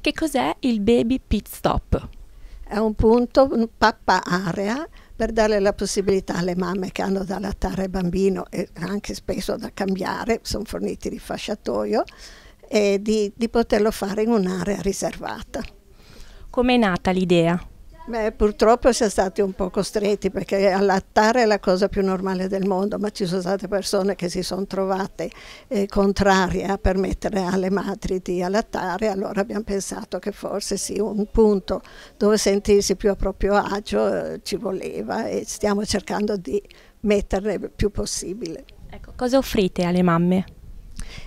Che cos'è il Baby Pit Stop? È un punto, un pappa area, per dare la possibilità alle mamme che hanno da allattare il bambino e anche spesso da cambiare, sono forniti di fasciatoio, e di poterlo fare in un'area riservata. Com'è nata l'idea? Beh, purtroppo siamo stati un po' costretti perché allattare è la cosa più normale del mondo, ma ci sono state persone che si sono trovate contrarie a permettere alle madri di allattare, allora abbiamo pensato che forse sì, un punto dove sentirsi più a proprio agio ci voleva e stiamo cercando di metterne il più possibile. Ecco, cosa offrite alle mamme?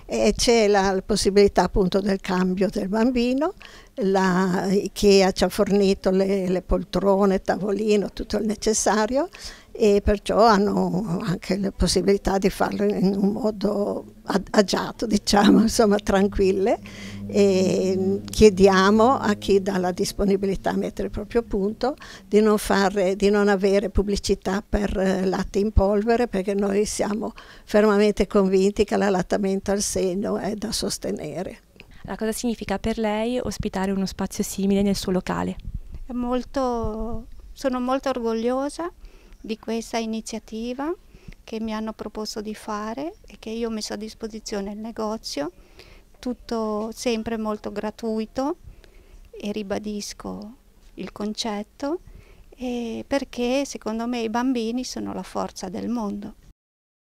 E c'è la possibilità appunto del cambio del bambino, la IKEA ci ha fornito le poltrone, tavolino, tutto il necessario e perciò hanno anche la possibilità di farlo in un modo agiato, diciamo, insomma tranquille, e chiediamo a chi dà la disponibilità a mettere il proprio punto di non avere pubblicità per latte in polvere, perché noi siamo fermamente convinti che l'allattamento al seno è da sostenere. Cosa significa per lei ospitare uno spazio simile nel suo locale? Sono molto orgogliosa di questa iniziativa che mi hanno proposto di fare e che io ho messo a disposizione il negozio, tutto sempre molto gratuito, e ribadisco il concetto, perché secondo me i bambini sono la forza del mondo.